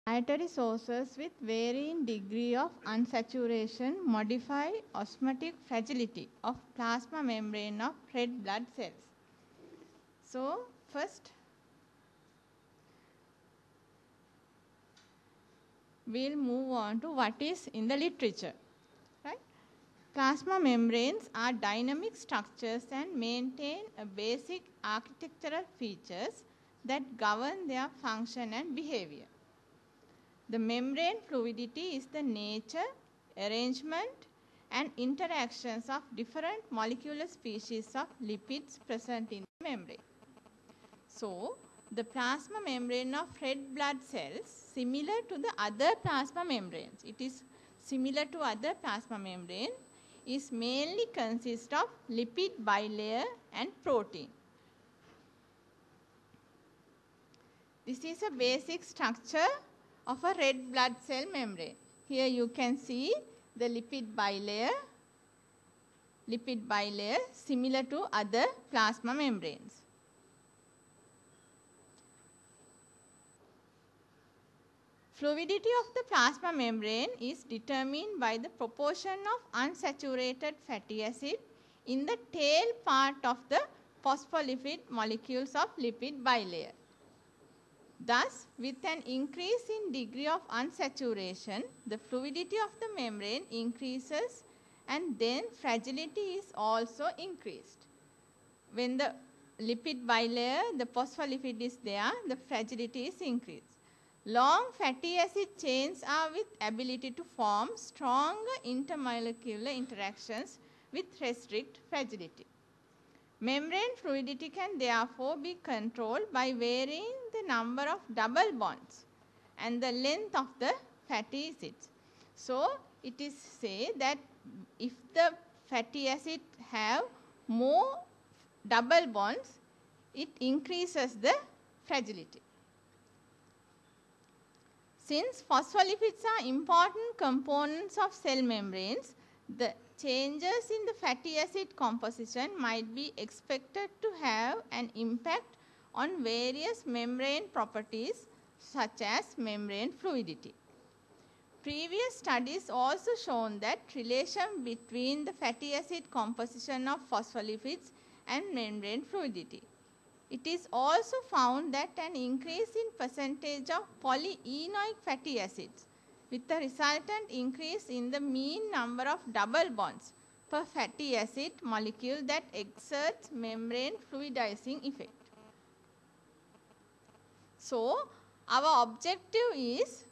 Dietary sources with varying degree of unsaturation modify osmotic fragility of plasma membrane of red blood cells. So, first we'll move on to what is in the literature. Right? Plasma membranes are dynamic structures and maintain a basic architectural features that govern their function and behavior. The membrane fluidity is the nature, arrangement and interactions of different molecular species of lipids present in the membrane. So, the plasma membrane of red blood cells similar to the other plasma membranes. It is similar to other plasma membrane is mainly consist of lipid bilayer and protein. This is a basic structure of a red blood cell membrane. Here you can see the lipid bilayer similar to other plasma membranes. Fluidity of the plasma membrane is determined by the proportion of unsaturated fatty acid in the tail part of the phospholipid molecules of lipid bilayer. Thus, with an increase in degree of unsaturation, the fluidity of the membrane increases and then fragility is also increased. When the lipid bilayer, the phospholipid is there, the fragility is increased. Long fatty acid chains are with ability to form stronger intermolecular interactions with restrict fragility. Membrane fluidity can therefore be controlled by varying the number of double bonds and the length of the fatty acids. So, it is say that if the fatty acid have more double bonds, it increases the fragility. Since phospholipids are important components of cell membranes, the changes in the fatty acid composition might be expected to have an impact on various membrane properties such as membrane fluidity. Previous studies also shown that relation between the fatty acid composition of phospholipids and membrane fluidity. It is also found that an increase in percentage of polyenoic fatty acids with the resultant increase in the mean number of double bonds per fatty acid molecule that exerts membrane fluidizing effect. So, our objective is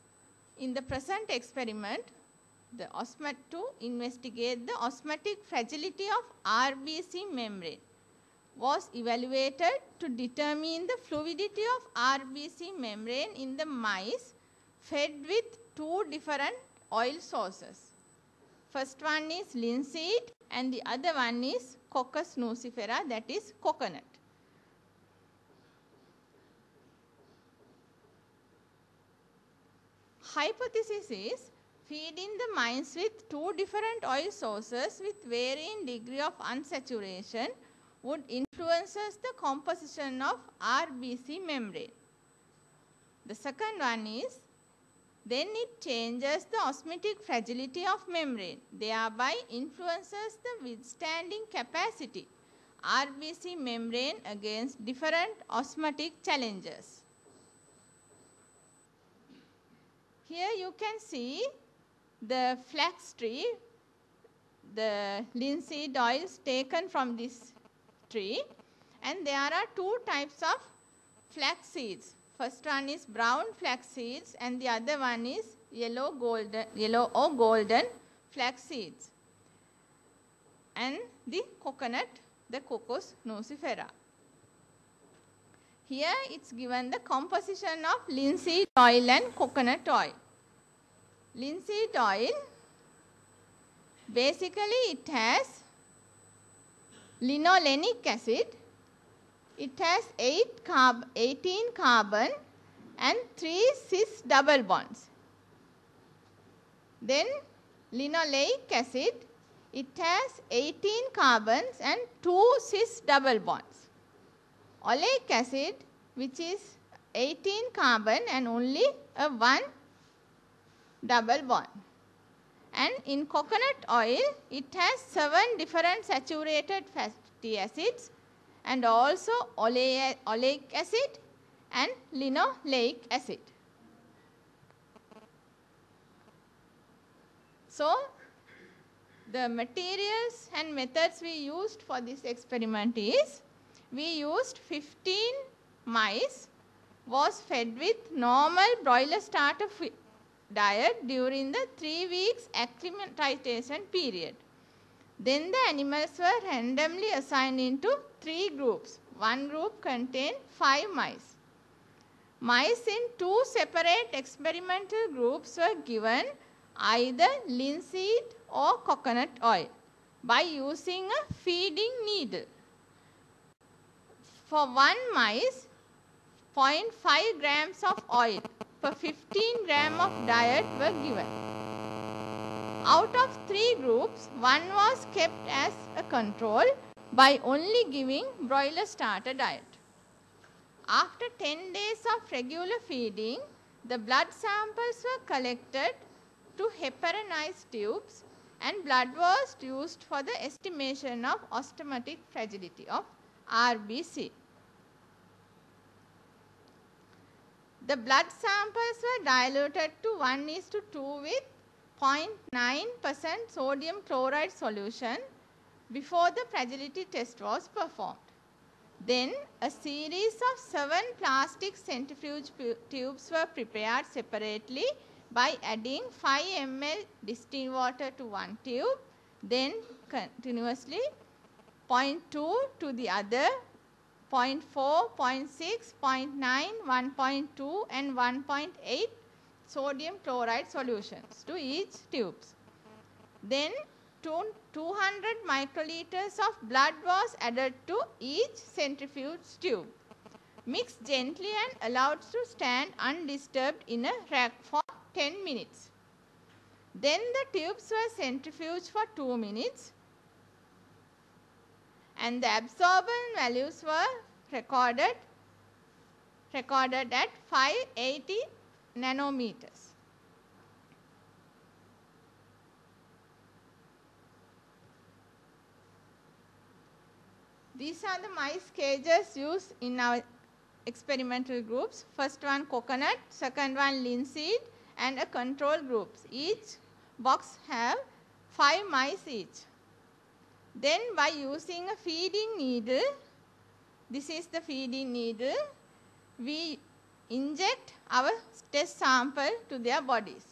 in the present experiment to investigate the osmotic fragility of RBC membrane was evaluated to determine the fluidity of RBC membrane in the mice fed with two different oil sources. First one is linseed and the other one is Coccus nucifera, that is coconut. Hypothesis is feeding the mice with two different oil sources with varying degree of unsaturation would influences the composition of RBC membrane. The second one is then it changes the osmotic fragility of membrane, thereby influences the withstanding capacity RBC membrane against different osmotic challenges. Here you can see the flax tree, the linseed oils taken from this tree, and there are two types of flax seeds. First one is brown flax seeds and the other one is yellow or golden flax seeds. And the coconut, the Coccus nucifera. Here it's given the composition of linseed oil and coconut oil. Linseed oil, basically it has linolenic acid. It has 18 carbon and 3 cis double bonds. Then linoleic acid, it has 18 carbons and 2 cis double bonds. Oleic acid, which is 18 carbon and only a 1 double bond. And in coconut oil, it has 7 different saturated fatty acids and also oleic acid and linoleic acid. So, the materials and methods we used for this experiment is, we used 15 mice was fed with normal broiler starter diet during the 3 weeks acclimatization period. Then the animals were randomly assigned into 3 groups. One group contained 5 mice. Mice in 2 separate experimental groups were given either linseed or coconut oil by using a feeding needle. For 1 mice, 0.5 grams of oil per 15 gram of diet were given. Out of 3 groups, 1 was kept as a control by only giving broiler starter diet. After 10 days of regular feeding, the blood samples were collected to heparinized tubes and blood was used for the estimation of osmotic fragility of RBC. The blood samples were diluted to 1:2 with 0.9% sodium chloride solution before the fragility test was performed. Then a series of 7 plastic centrifuge tubes were prepared separately by adding 5 ml distilled water to one tube, then continuously 0.2 to the other, 0.4, 0.6, 0.9, 1.2 and 1.8 sodium chloride solutions to each tubes. Then 200 microliters of blood was added to each centrifuge tube. Mixed gently and allowed to stand undisturbed in a rack for 10 minutes. Then the tubes were centrifuged for 2 minutes and the absorbance values were recorded at 580 nanometers. These are the mice cages used in our experimental groups. First one coconut, second one linseed and a control group. Each box have 5 mice each. Then by using a feeding needle, this is the feeding needle, we inject our test sample to their bodies.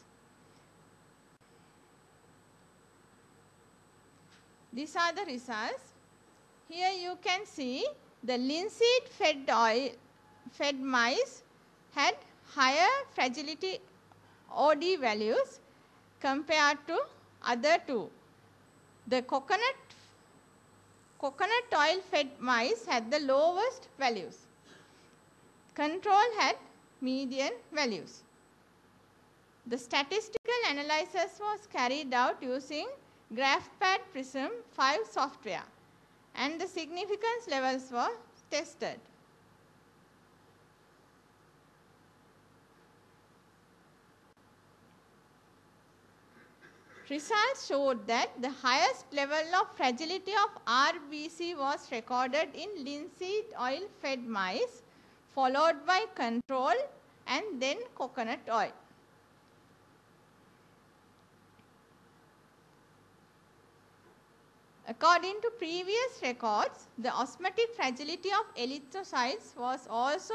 These are the results. Here you can see the linseed fed mice had higher fragility OD values compared to other two. The coconut oil fed mice had the lowest values. Control had median values. The statistical analysis was carried out using GraphPad Prism 5 software and the significance levels were tested. Results showed that the highest level of fragility of RBC was recorded in linseed oil fed mice, followed by control and then coconut oil. According to previous records, the osmotic fragility of erythrocytes was also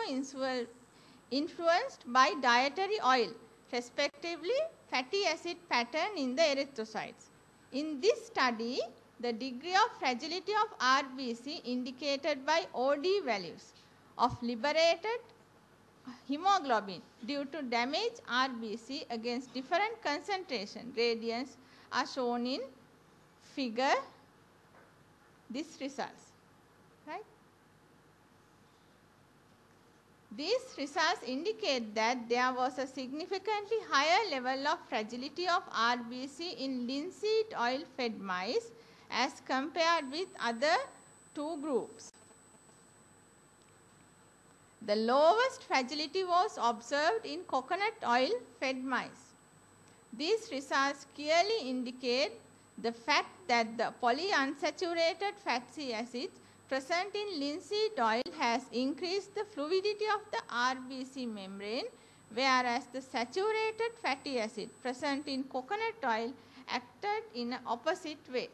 influenced by dietary oil, respectively fatty acid pattern in the erythrocytes. In this study, the degree of fragility of RBC indicated by OD values of liberated hemoglobin due to damaged RBC against different concentration gradients are shown in figure. These results, right? These results indicate that there was a significantly higher level of fragility of RBC in linseed oil fed mice as compared with other two groups. The lowest fragility was observed in coconut oil fed mice. These results clearly indicate the fact that the polyunsaturated fatty acids present in linseed oil has increased the fluidity of the RBC membrane, whereas the saturated fatty acid present in coconut oil acted in an opposite way.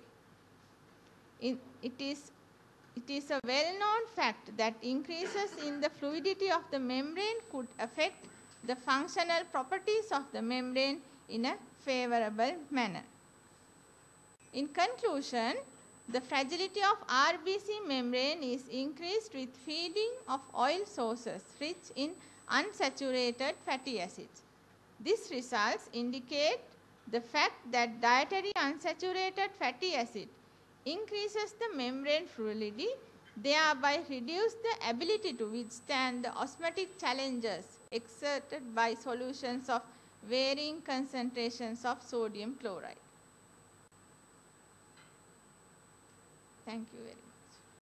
It is a well-known fact that increases in the fluidity of the membrane could affect the functional properties of the membrane in a favorable manner. In conclusion, the fragility of RBC membrane is increased with feeding of oil sources rich in unsaturated fatty acids. These results indicate the fact that dietary unsaturated fatty acid increases the membrane fluidity, thereby reduce the ability to withstand the osmotic challenges exerted by solutions of varying concentrations of sodium chloride. Thank you very much.